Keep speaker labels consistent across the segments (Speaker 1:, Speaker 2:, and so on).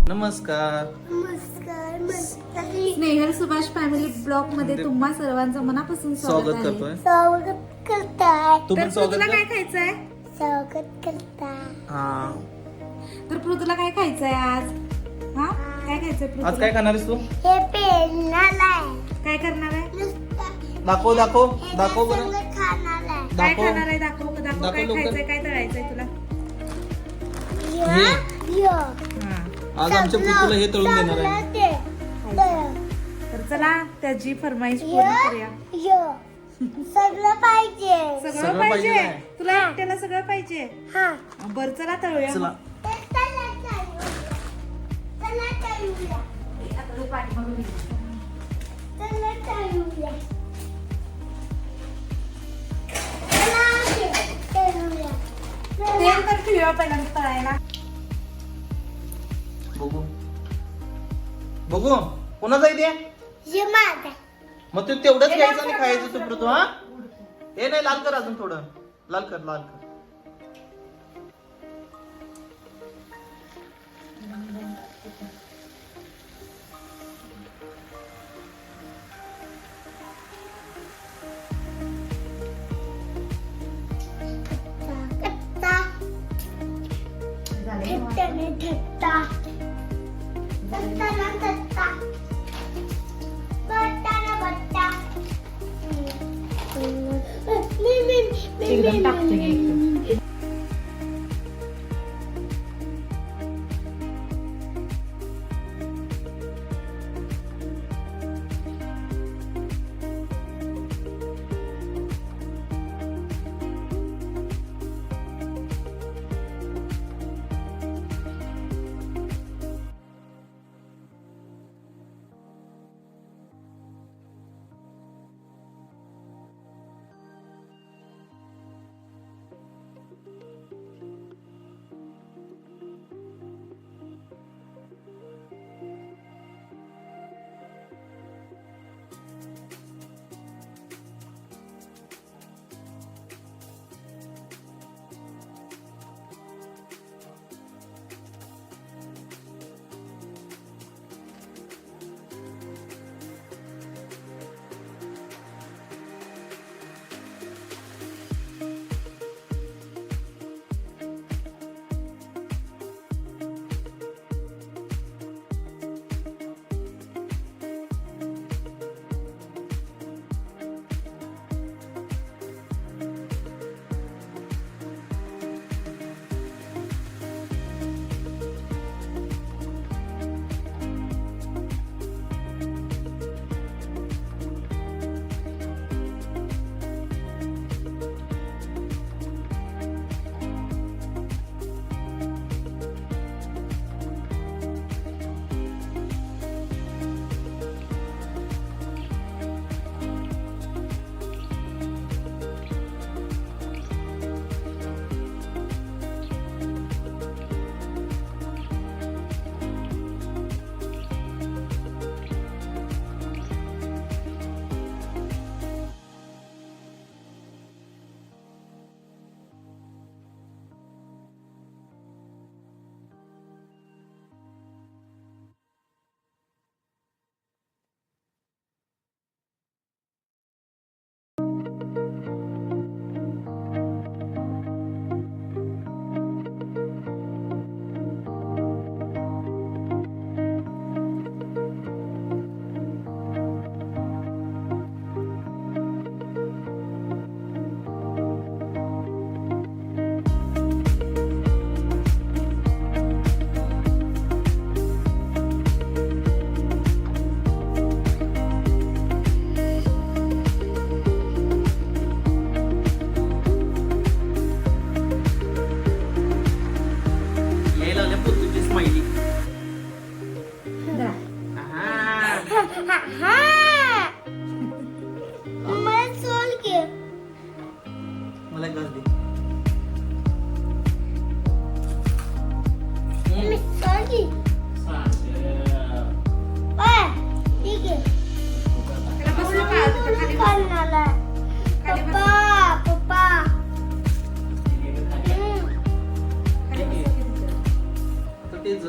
Speaker 1: नमस्कार.
Speaker 2: Snehal Subhash family blog मध्ये तुम्हा सर्वांचं मनापासून
Speaker 1: स्वागत करतोय.
Speaker 2: तर
Speaker 1: तुम्ही स्वागत
Speaker 2: पृथ्वीला काय
Speaker 1: कर.
Speaker 2: खायचंय?
Speaker 1: हा.
Speaker 2: तर पृथ्वीला काय खायचंय आज? हा काय खायचंय
Speaker 1: आज
Speaker 2: पृथ्वीला?
Speaker 1: काय खाणार आहेस तू?
Speaker 2: काय करणार आहे?
Speaker 1: दाखव दाखव दाखव बरं.
Speaker 2: काय
Speaker 1: दाखव.
Speaker 2: खाणार आहे? दाखव दाखव.
Speaker 1: दाखव
Speaker 2: काय
Speaker 1: लवकर.
Speaker 2: खायचंय? काय तळायचंय तुला?
Speaker 1: हे
Speaker 2: हा.
Speaker 1: आज आमच्या पुतूला हे तळून देणार आहे.
Speaker 2: तर चला त्याची फरमाईश पूर्ण करूया.
Speaker 3: सगळं पाहिजे.
Speaker 2: सगळं
Speaker 1: सगळं
Speaker 2: पाहिजे
Speaker 1: पाहिजे काय?
Speaker 2: तुला एकट्याला सगळं पाहिजे.
Speaker 3: हा
Speaker 2: बर चला तळूया.
Speaker 1: चला.
Speaker 2: आता तू पाठीमागून ये. तेल तर ठेवूया पहिल्यांदा तळायला.
Speaker 1: बघू बघू कोणाचा इथे मग तू तेवढंच घ्यायचं आणि खायचं तू पृथू. हा हे नाही, लाल कर अजून थोडं. लाल कर लाल कर.
Speaker 2: एकदम टाकते घे एकदम. मला एक घास दे. त्याला बसू नका, तिथं खाली बस. खाली बस. खाली बस.
Speaker 1: तर तेच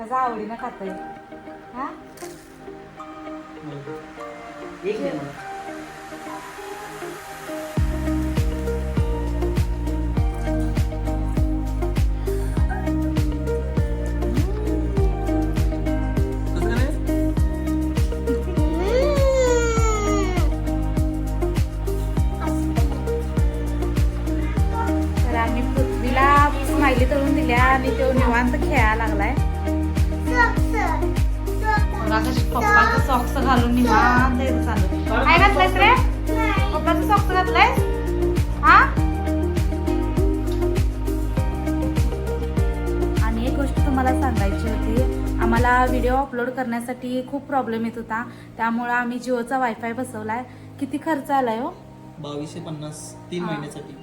Speaker 2: माझा आवडीनं खातोय. हा
Speaker 1: एक दे मला. कसं करायचं?
Speaker 2: तर आम्ही पृथ्वीला स्माइली तळून दिल्या आणि तो निवांत खेळायला लागलाय. बघा कशी पप्पाचं सॉक्स घालून निवांत इथं चालू. काय घातलंयस रे? पप्पाचं सॉक्स घातलंयस? हा? आणि एक गोष्ट तुम्हाला सांगायची होती, आम्हाला व्हिडिओ अपलोड करण्यासाठी खूप प्रॉब्लेम येत होता, त्यामुळे आम्ही जिओचा वायफाय बसवलाय. किती खर्च आलाय हो?
Speaker 1: 2250 3 महिन्यासाठी.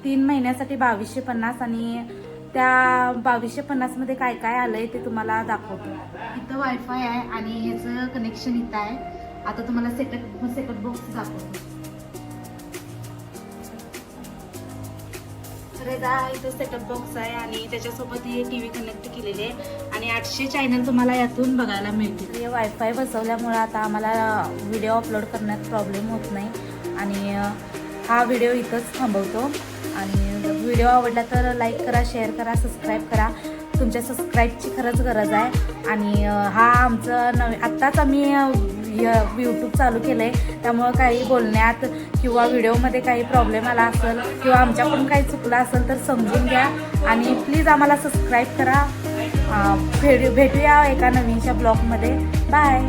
Speaker 2: 3 महिन्यासाठी 2250. आणि त्या 2250 मध्ये काय काय आलंय ते तुम्हाला दाखवतो. इथं वायफाय आहे आणि ह्याचं कनेक्शन इथं आहे. आता तुम्हाला सेकंड बॉक्स दाखवतो. तर इथं सेटअप बॉक्स आहे आणि त्याच्यासोबत ही टीव्ही कनेक्ट केलेली आहे आणि 800 चॅनल तुम्हाला यातून बघायला मिळतील. हे वायफाय बसवल्यामुळे आता आम्हाला व्हिडिओ अपलोड करण्यात प्रॉब्लेम होत नाही. आणि हा व्हिडिओ इथंच थांबवतो. आणि व्हिडिओ आवडला तर लाईक करा, शेअर करा, सबस्क्राईब करा. तुमच्या सबस्क्राईबची खरंच गरज आहे. आणि हा आमचं आत्ताच आम्ही यूट्यूब चालू केलं आहे, त्यामुळं काही बोलण्यात किंवा व्हिडिओमध्ये काही प्रॉब्लेम आला असेल किंवा आमच्याकडून काही चुकलं असेल तर समजून घ्या. आणि प्लीज आम्हाला सबस्क्राईब करा. भेटूया एका नवीनच्या ब्लॉगमध्ये. बाय.